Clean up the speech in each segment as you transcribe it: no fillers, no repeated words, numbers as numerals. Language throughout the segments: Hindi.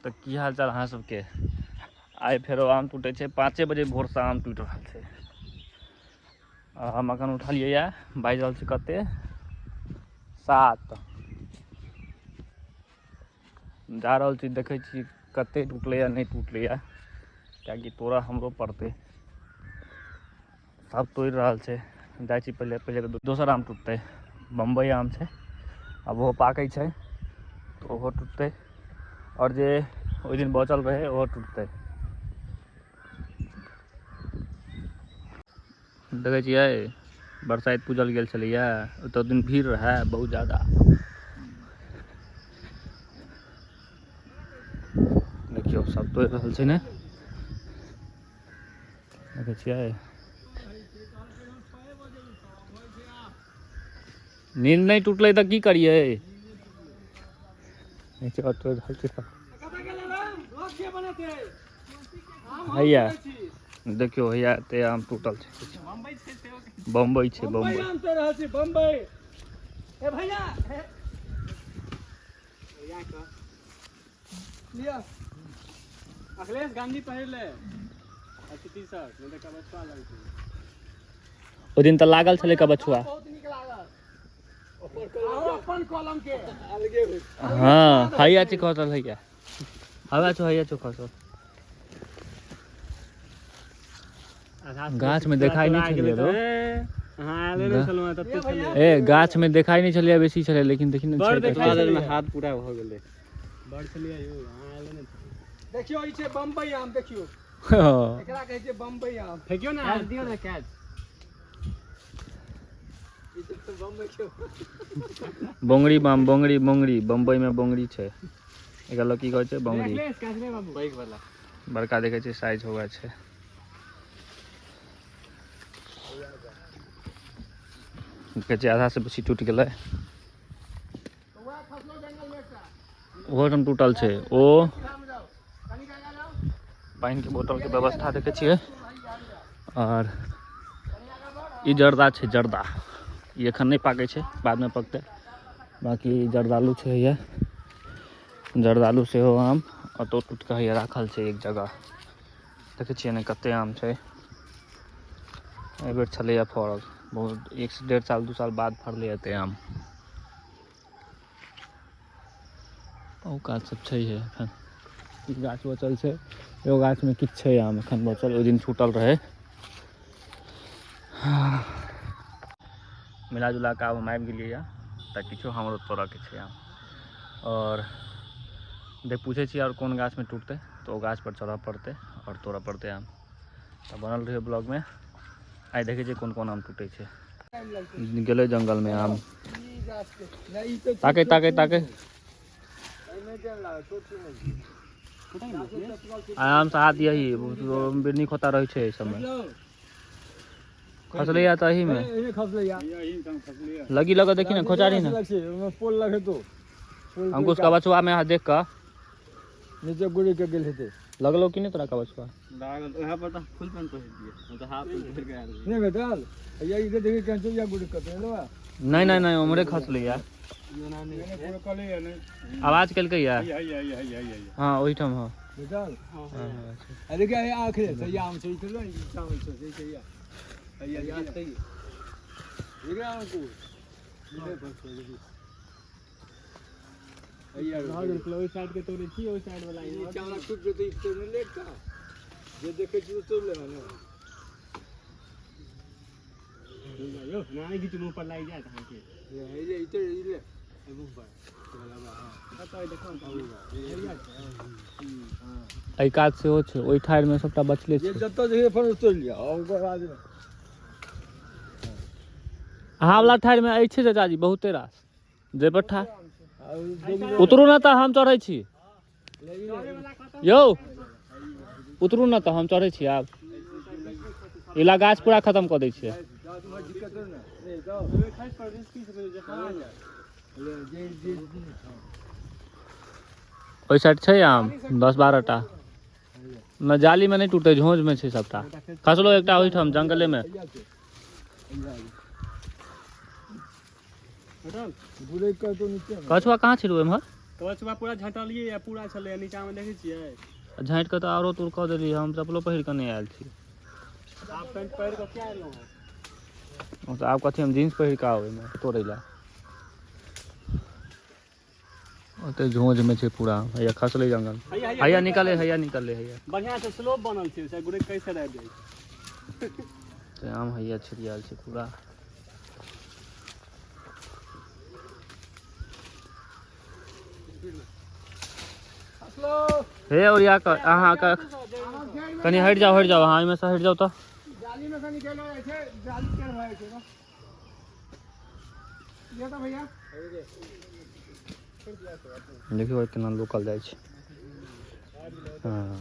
तो की हाल चाल अहाँ सबके। आइ फेरो आम टूटे छे 5 बजे भोर से आम टूट रहा है। हम अखन उठलिए या बाजि रहल छै कते 7 जा रहल छी देखे छी कते टूटले या नहीं टूटले या क्या तोरा हमरो पड़ते सब तोड़ रहल छै। जाइ छी पहले तो दोसर आम टूटते बम्बई आम छै अब वो पाकै छै तो वो टूटते और जे ओहि दिन बचल रहे वो टूटते। देखे छियै बरसाइत पूजल गेल छलैया तो दिन भीड़ रहा बहुत ज़्यादा। देखियो सब तोड़ रहल छै ने देखे छियै। नींद नहीं टूटले तो की करिए हैया देखियो हैया ते आम टूटल छै बम्बई छै बम्बई अखिलेश गांधी पहिरले टी-शर्ट में देखा बचवा लग छै ओ दिन त लागल छले का बछुआ बहुत नीक लागल अपन कलम के अलगे होय। हां हैया छै खसल हैया हवा छो हैया छो खसल गाछ में दिखाई नहीं छलिए रो। हां ले ले चलो तते छले ए गाछ में दिखाई नहीं छलिए बेसी छले लेकिन देखिन बड़ देखाई में हाथ पूरा भ गेले बड़ छलिए यौ। हां ले ने देखियो ई छै बम्बई आम देखियो एकरा कहै छै बम्बई आम फेकियो ना हाथ दियो ना कैच ई तो बम्बई के बोंगड़ी बोंगड़ी बम्बई में बोंगड़ी छै एकरा लोग की कहै छै बोंगड़ी काजरे बाबू बाइक वाला बड़का देखे छै साइज होगा छै। कहै छै आधा से बेसी टूट गेलै ओहो ठाम टूटल छै ओ पानी के बोतल के व्यवस्था देखे छियै और ई जर्दा छै जर्दा ये एखन नहीं पाके छै बाद में पकते बाकी जर्दालू छै ये जर्दालू से हो आम और तो टूट के ये राखल छै एक जगह देखे छियै ने कते आम छै एहि बेर छलै या फड़ल बहुत 1 से 1.5 साल 2 साल बाद फड़ले एते आम ओ गाछ सब छै है एखन ई गाछ बचल छै एगो गाछ में किछ छै आम एखन बचल ओहि दिन छूटल रहे। मिला जुला के आब हम आबि गेलियै या तऽ किछो हमरो तोड़ऽ के छै आम और देख पूछे छी और कोन गाछ में टूटते तो ओ गाछ पर चढ़ऽ पड़ते और तोड़ऽ पड़ते आम तऽ बनल रहिए ब्लॉग में। आइ देखे छी कोन कोन आम टूटे छै गेलै जंगल में आम ताके ताके ताके आराम से हाथ यही बिरनी खोता रहे छै समय खसले या तो यही में लगी लगा देखी ना खोचारी ना पोल लगे तो अंकुश का बचवा में हाथ देख का नीचे गुड़ी के गेल हेते लगलो कि नहीं तोरा का बचवा लागल ओहा पर त फुल पेंट पहिर दिए तो हाफ पेंट पहिर के आयल नहीं बेटल या ई देखि कैंचो या गुड़ी कते लेवा नहीं उमरे खसले या आवाज कल या हां ओही ठाम हां बेटल अरे क्या आखिर से या आम से इतलो ई चावल से से या याद सही ये क्या को ले पर से भागल क्लोज साइड के तोड़े छी ओइ साइड वाला ई चावल टूट जेतै तो लेट का जे देखे छी तो ले ना यो नानी की मुंह पर लाग जाए कहां के ये इते ले मुंह पर चला बा हां तो देखो आई काज से हो छै ओइ ठाड़ में सबटा बचले छै ये जत्तो जे फर तोड़ लिया ओकर बाद अहाँ वाला ठाड़ में आई छै चाचा जी बहुते रास जे पठा उतरू ना तो हम चढ़े छी यो उतरू ना तो हम चढ़े छी आब इला गाछ पूरा खत्म कर दै छियै ओइ साइड छै आम 10-12 टा न जाली में नहीं टूटे झोंझ में छै सबटा खसलो एकटा ओहि ठाम जंगले में कछुआ कहाँ छिड़ू एम्हर कवचवा पूरा झटलिए या पूरा छले नीचा में देखै छियै झाँटि कऽ तऽ आरो तोड़ कऽ देलियै हम चप्पलो पहिर कऽ नहि आयल छी हाफ पैंट पहिर कऽ क्या एलहुँ तऽ आब कथी हम जींस पहिर कऽ आबै में तोड़ै लए ओते झोंझमे छै पूरा हैया खसलै जंगल हैया निकले हैया बढ़िया से स्लोप बनल छै से गुड़े कैसे रह जाइ छै आम हैया छिड़ियाल छै पूरा हे ओरिया कऽ अहाँ के कनी हटि जाओ अहाँ एहिमे से हटि जाओ तऽ जाली में से निकलो जाइ छै जाली केर भए छै ये तो भैया देखियो केना लोकल जाइ छै हाँ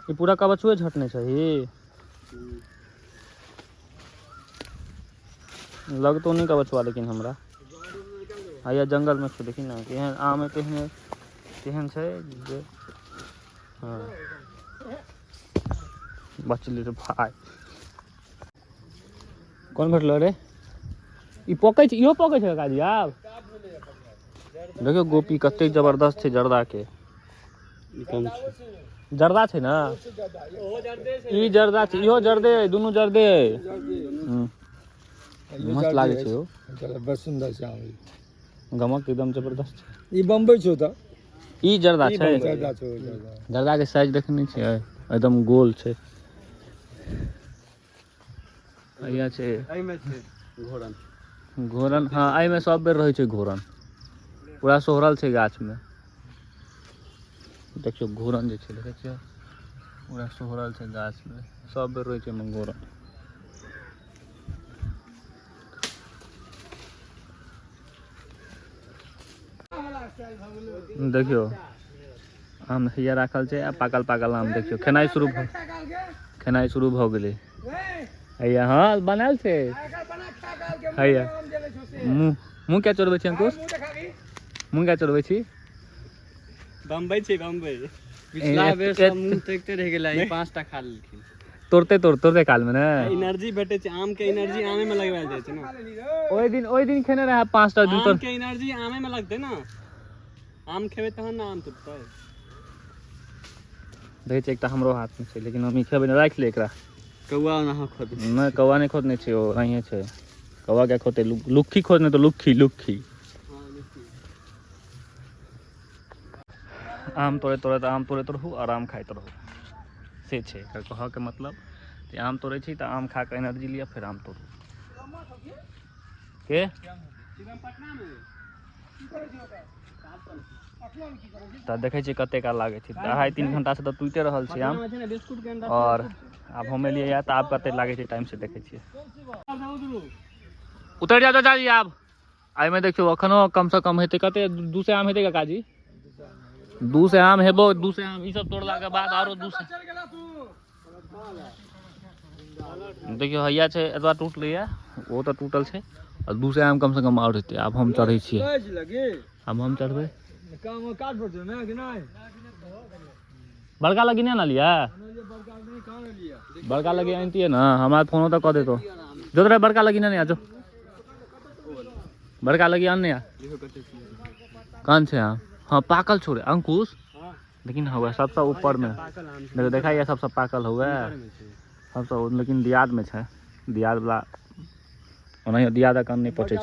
ये पूरा कवचुए झटने चाहिए लग तो नहीं कवचुआ लेकिन हमरा हैया जंगल में देखी ना केहन आम केहन छै जे हाँ बचले रे भाई कौन भेटलो रे ई पकै छै इहो पकै छै काजी आब देखियो गोपी कते जबरदस्त छै जर्दा के जर्दा छै ना ई जर्दा छै इहो जर्दे दुनू जर्दे मस्त लागे छै ओ बस सुंदर छै गमक एकदम जबरदस्त छै ई बम्बई छौ त ई जर्दा छै जर्दा के साइज देखने छियै एकदम गोल छै हैया छै एहि में छै घोरन हाँ एहि में सब बेर रहै छै घोरन पूरा सोहरल छै गाछ में देखियो घोरन जे छै देखै छियै पूरा सोहरल छै गाछ में सब बेर रहै छै घोरन देखियो आम हैया राखल छै आ पाकल आम देखियो खेनाइ शुरू भऽ गेलै हैया हाँ बनायल छै हैया मुँह क्या चोरबै छी अंकुश मुँह क्या चोरबै छी बम्बई छै बम्बई पिछला बेर सब मुंह देखते रह गेला ई पांचटा खा लेलखिन तोड़ते काल में ना एनर्जी भेटे छै आम के एनर्जी आमे में लगवाल जाय छै ना ओइ दिन खेने रहा 5टा दिन आम के एनर्जी आमे में लगते ना आम खेबे तहन ना आम टूटतै देखै छै एकटा हमरो हाथ में छै लेकिन हम ई खेबै ना राखि ले एकरा कौआ ना खोद नहीं कौआ नहीं खोदने छै ओ अहिए छै कौआ क्या खोदते लुक्खी खोदने तो लुक्खी आम तोड़े रहू और आम खाइत रहू से छै एकर कहऽ के मतलब कि आम तोड़े छी तऽ आम खा के एनर्जी लिया फिर आम तोड़ू के तऽ देखै छी कते काल लागै छै 2.5-3 घंटा से तऽ टूटे रहल छै आम और आब हम एलियै या तऽ आब कते लागै छै टाइम से देखै छियै उतर जाओ चाचा जी आब एहि में देखियो अखनो कम से कम हेतै कते 200 आम हेतै काकाजी 200 आम हेबो 200 आम ई सब तोड़ला के बाद आरो 200 देखियो हैया छै एतबा टूटलै या ओ तऽ टूटल छै और 200 आम कम से कम और हेतै आब हम चढ़ै छियै अब हम चढ़बै बड़का लगी नहीं ना लिया बड़का लगी आनती ना हमारा फोन तो कह दे तो जो तेरा बड़का लगी ना नहीं आ जो बड़का लगी आने आ कौन से हाँ पाकल छोड़े अंकुश लेकिन हुआ सबसे ऊपर में देखो देखा ये सबसे पाकल हुआ सबसे लेकिन दियाद में है दियाद वाला ओना दियाद कान नहीं पहुँचे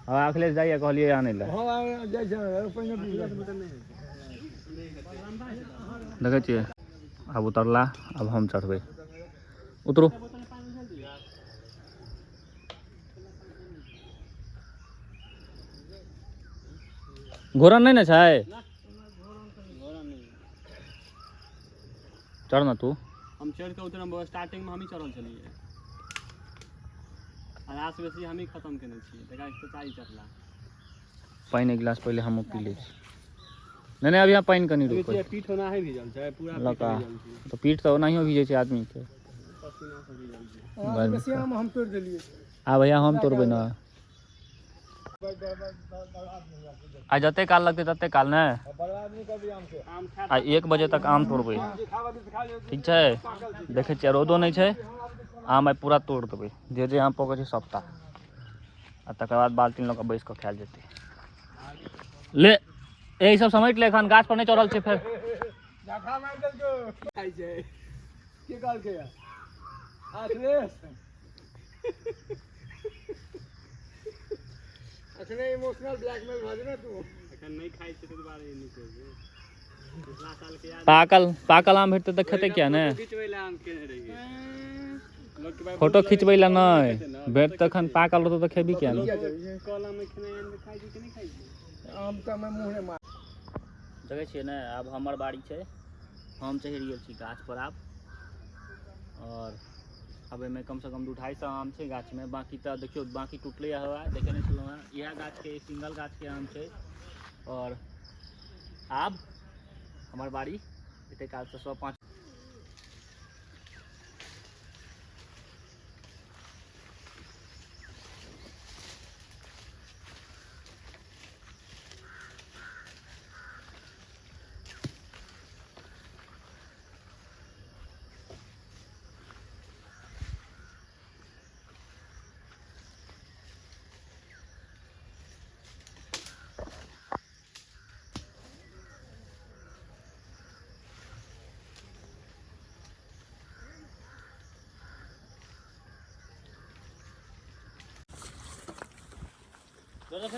अब अखिलेश जाइए कहलिए आने ला देखे छिए अब उतरला अब हम चढ़बे उतरो घोरन नहीं ना छै चढ़ ना तू हम चढ़ के उतरम स्टार्टिंग में हम ही चढ़ल छलिए आधा से बेसी हम ही खत्म केने छिए देखा चाई चढ़ला पानी एक गिलास पहले हम पी ले नहीं अभी यहाँ पानी कनी रुको पीठ होना है भीजल छै पूरा लका तो पीठ तो ओनाहियो भीजे छै आदमी के हम तोड़ देलिए आ भैया हम तोड़बै ना आ जते काल लगते तते काल ने आ 1 बजे तक आम तोड़बै ठीक छै। देखे छियै रौदो नहीं छै, आम आई पूरा तोड़ देबै जे जे आम पकै छै सबटा, आ तकर बाद बाल्टीन लऽ कऽ बैस कऽ खायल जेतै। ले ए सब समेट ले, एखन गाछ पर नहीं चढ़ल छै। फेर इमोशनल ब्लैकमेल भऽ जेना तू एखन नहीं खाइ छै त दुबारा ई नहीं कहबे। पिछला साल के याद पाकल आम भेटतै तऽ खेतै किया ने। खिचबै ला आम केने रहिए, लोग के फोटो खिचबै ला नहीं भेट तखन पाकल रहतौ तऽ खेबी किया ने। कलम में खेने आम खाइ छै कि नहीं खाइ छै, आम त मैं मुंह में मार देखे छियै ने। आब हमर बारी छै, हम चढ़ि गेल छी गाछ पर आब, और अब एहिमे कम से कम 2-2.5 सौ आम छै गाछ में। बाकी तो देखियो बाकी टूटले हवा देखे नहीं छलौं हैं। यह गाछ के सिंगल गाछ के आम छै, और आब हमार बारी एते काल से 105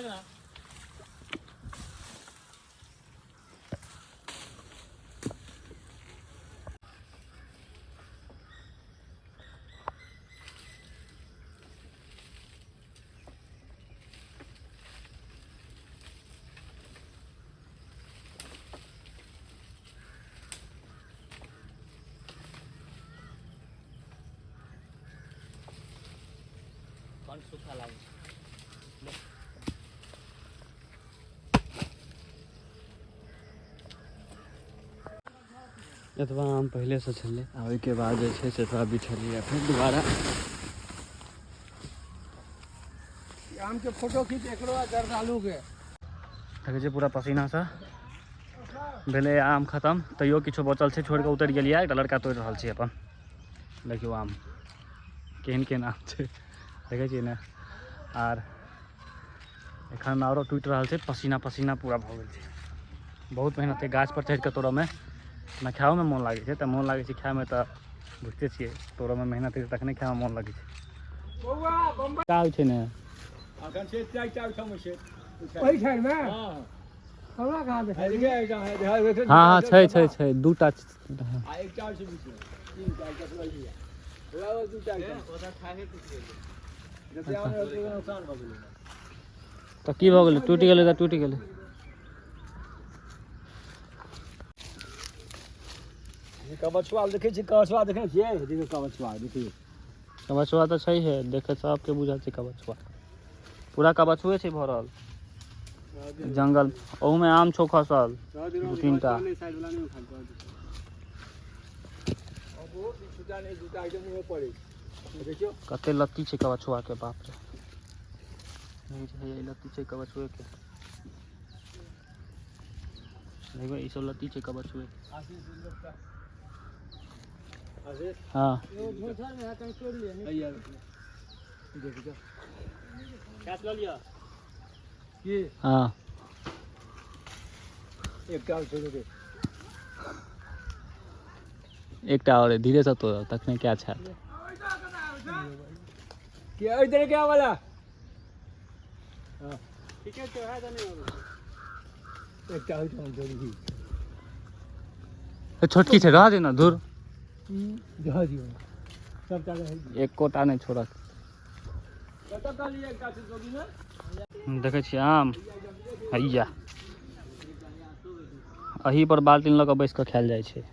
ना। कौन सूखा लागे एतबा आम पहले से छलै, आ ओहिके बाद जे छै से एतबा बिछलिए फिर दोबारा आम के फोटो खींच एकरो जर्दालू के देखे छै पूरा पसीना से भेले आम खत्म, तैयो किछो बचल छै, छोड़ के उतर गेलिए। एकटा लड़का तोड़ रहल छै अपन, देखियो आम केहन केहन आम छै देखे छियै ने। आर एखन आरो टूटि रहल छै, पसीना पसीना पूरा भऽ गेल छै। बहुत मेहनत है गाछ पर चढ़ि के तोड़ऽ में, ना खाओ में मन लागे छै। तऽ मन लागे छै खाय में, तऽ बुझते छियै तोड़ऽ में मेहनत है तखने खाय में मन लागे छै। का होइ छै ने अखन से चाय चाय छम छै ओहि साइड में। हां हमरा कहां देखाइ छै। हां छै दूटा आ एक चार से बीच में 3 चार का लिया वो 2 चार ओदा खाहे कुछ जैसे आम नुकसान भऽ गेलै तऽ की भऽ गेलै, टूटि गेलै तऽ टूटि गेलै। कबछुआ देखे छी, कबछुआ देखे छियै, देखियो कबछुआ देखियो। कबछुआ तऽ छै है, देखे सबके बुझल छै कबछुआ, पूरा कबछुए छै भरल जंगल। ओहू में आम छौ खसल 2-3 टा। कते लत्ती छै कबछुआ के, बाप रे। नहीं छै लत्ती छै कबछुए के, देखो ई सब लत्ती छै कबछुए। हाँ हाँ एकटा और धीरे से तोड़ तखने क्या छा इधर क्या वाला ठीक है तो है एकटा हो छोटकी छै, रह देना दूर, जहा दियो सबटा रह एक कोटा नहीं छोड़त। कत का लिए एकटा से जोगी ना देखे छियै आम हैया अही पर बाल्टीन लऽ कऽ बैस कऽ खायल जाइ छै।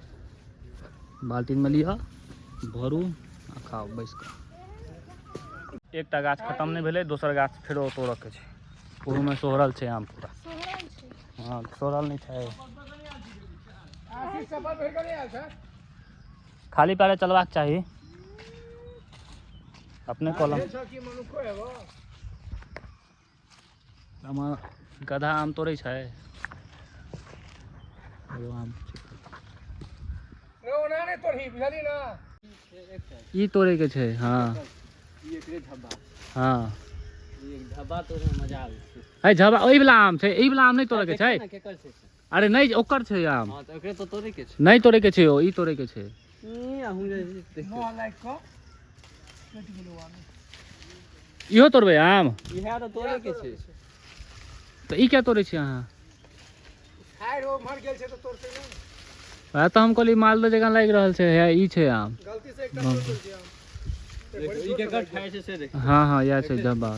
बाल्टीन में लिअ, भरू आ खाओ बैस कऽ। एकटा गाछ खत्म नहीं भेलै, दोसर गाछ फेरो तोड़ऽ के छै, ओहू में सोहरल छै आम पूरा। हाँ सोहरल नहीं छै, खाली पैरे चलबाक चाही अपने कलम। आम गधा आम तोड़े छै। एगो आम ई तोड़े के छै। हाँ हाँ धब्बा तोड़े मजा आवे छै। है झबा ओइ वाला आम छै, ई वाला आम नहीं तोड़े के छै। केकर छै? अरे नहीं ओकर छै आम। हां त ओकरे तो तोड़े के छै। नहीं तोड़े के छै, ओ ई तोड़े के छै। इहो तोड़बे आम। इहा तो तोड़े के छै। तो ई क्या तोड़े छी अहाँ? खाइ रो मर गेल छै तो तोड़ते नहीं। वह तो हम कहली मालदह जगह लाग रहल छै, है ई छै आम। गलती से एकटा तोड़ देलकै आम। देखो ई केकर खाइ छै से देख। हाँ हाँ या छै झब्बा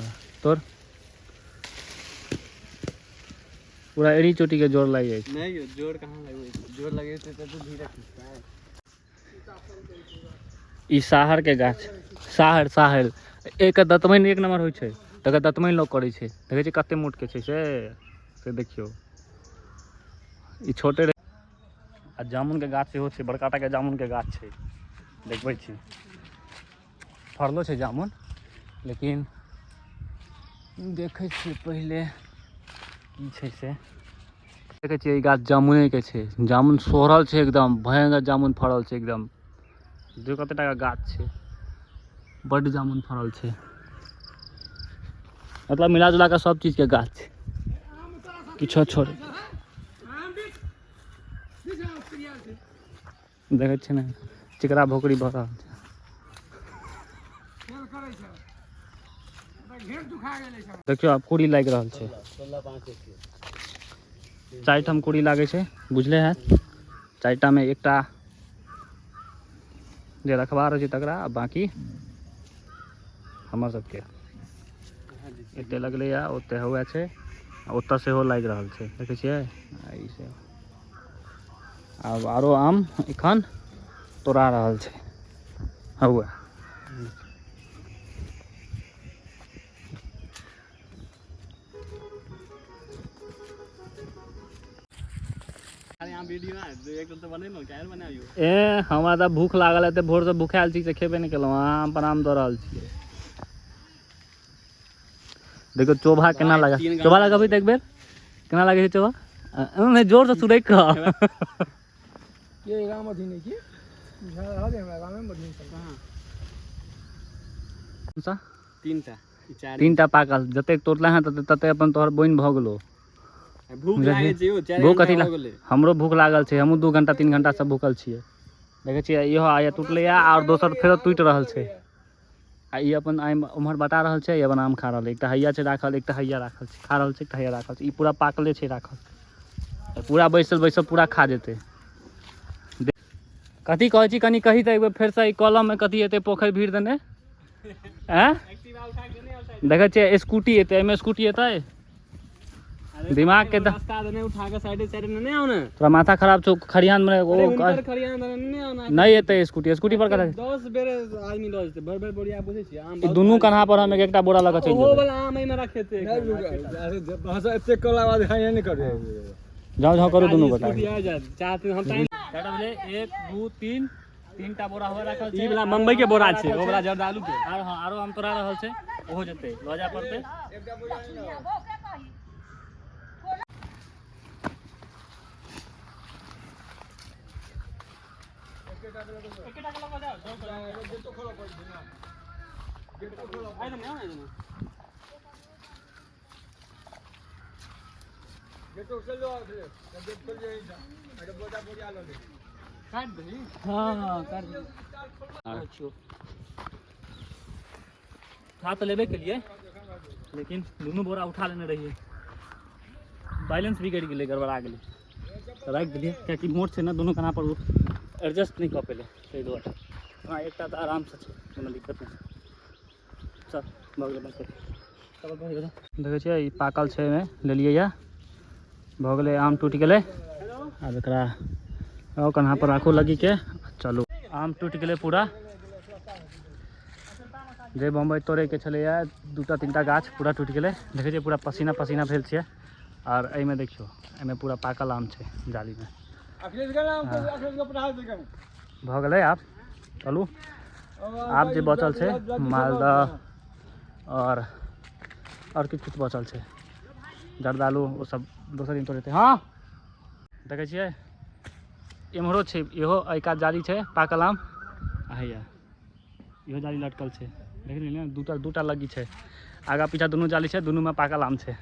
तोड़। पूरा एड़ी चोटी के जोर लग जाए। नहीं यो जोर कहां लगबै छै? जोर लगेते त धीरे खिसता है। ई साहर के गाछ, साहर साहर एक दतमैन एक नंबर होइ छै। तकर दतमैन लोग करे छै, देखे छै कते मोट के छै से देखियो। ई छोटे आ जामुन के गाछ सेहो छै, बड़का टा के जामुन के गाछ छै। देखबै छी फड़लो छै जामुन, लेकिन देखै छी पहिले की छै से। देखे छियै ई गाछ जामुने के छै। जामुन सोहरल छै एकदम भयंकर जामुन फड़ल छै एकदम। जो कते टा के गाछ छै, बड जामुन फड़ल छै। मतलब मिला जुला के सब चीज के गाछ छै, किछो छोड़े। देखे छै ना चिकरा भोकरी भर रहल छै। देखियो आब कुड़ी लाग रहल छै। 4 ठाम कुड़ी लागे छै, बुझले है। 4 टा में एकटा जे रखबा रहे छै तकरा, बाकी हमर सबके एते लगले या ओते हुआ छै। ओतऽ सेहो लाग रहल छै, देखे छियै। ई से अब आरो आम एखन तोड़ा रहल छै हुआ। ए हमरा तऽ भूख लागल है, भोर से भूखायल छी से खेबे नहीं केलहुँ। आम पर आम दऽ रहल छियै। देखो चोभा केना लगा, चोभा लगाबी त एक बेर केना लागे छै चोभा? नहीं जोर से सुरैक कह। ये राम अधीन की झा दे हमरा राम में अधीन सा 3टा 3टा पाकल। जतेक तोड़ले हैं तते अपन तोहर बोइन भ गेलो। भूख लागे छै यो 4 भूख घंटा कथी हो गेलै। हमरो भूख लागल छै, हमहूँ 2 घंटा 3 घंटा से भूखल छियै। देखे छियै इहो आया टूटले या और दोसर फेरो टूट रहल छै। आ ई अपन आम उम्हर बता रहल छै, अपन आम खा रहल है। एकटा हैया छै राखल, एकटा हैया राखल छै, खा रहल छै। एकटा हैया राखल छै, ई पूरा पाकले छै राखल। पूरा बैसल बैसल पूरा खा जेतै। कथी कहै छी कनी कही तऽ एक बेर फेर से ई कॉलम में कथी एतै पोखरि भीड़ देने हैं? देखे छियै स्कूटी एतै, एहिमे स्कूटी एतै। दिमाग के रास्ता देने उठा के साइड साइड में नहीं आउना। तोरा माथा खराब छौ। खरियान में वो खरियान नहीं आउना। नहीं एतै स्कूटी, स्कूटी पर कथी 10 बेर आदमी ल जेतै। भर भर बोरिया बुझै छी आम। ई दुनू कन्हा पर हम एकटा बोरा लगा चलि ओ जेबै। वाला आम एमे रखेते। भाषा एते कला बाद खाया नहीं करे। जाओ जाओ करो दुनू गोटा। चाहते हम टाइम 1 2 3 3टा बोरा हो रखल छै। ई वाला मुंबई के बोरा छै, ओ वाला जर्दालू के। आरो हां आरो हम तोरा रहल छै, ओहो जेतै ल जा पड़तै। उठा तो लेबे के लिए, लेकिन दोनों बोरा उठा लेने रहिए। बैलेंस बिगड़ गेलै, गड़बड़ा गेलै तो राखि दिलिए। कियाकि मोट छै ना, दोनों कना पर एडजस्ट नहीं कऽ पेले ताहि दुआरे। हाँ एकटा तऽ आराम से छै, कोनो दिक्कत नहीं। चल भऽ गेलै बस। देखै छियै ई पाकल छै, एहिमे लेलियै या भऽ गेलै। आम टूटि गेलै। आब एकरा आओ कन्हा पर राखू लगी के। चलू आम टूटि गेलै पूरा। जे बम्बई तोड़े के छलैया 2टा 3टा गाछ पूरा टूटि गेलै। देखै छियै पूरा पसीना पसीना भेल छियै। और एहिमे देखियो एहिमे पूरा पाकल आम छै जाली में। भऽ गेलै आब। चलू आब जे बचल छै मालदह और किछु किछु बचल छै। जर्दालू वो सब दोसर दिन तोड़े थे। हाँ देखै छियै एम्हरो छै, इहो एका जाली छै पाकल आम हैया, इहो जाली लटकल छै, देख ली ने, दूटा लगी छै, आगा पीछा दुनू जाली छै, दुनू में पाकल आम छै।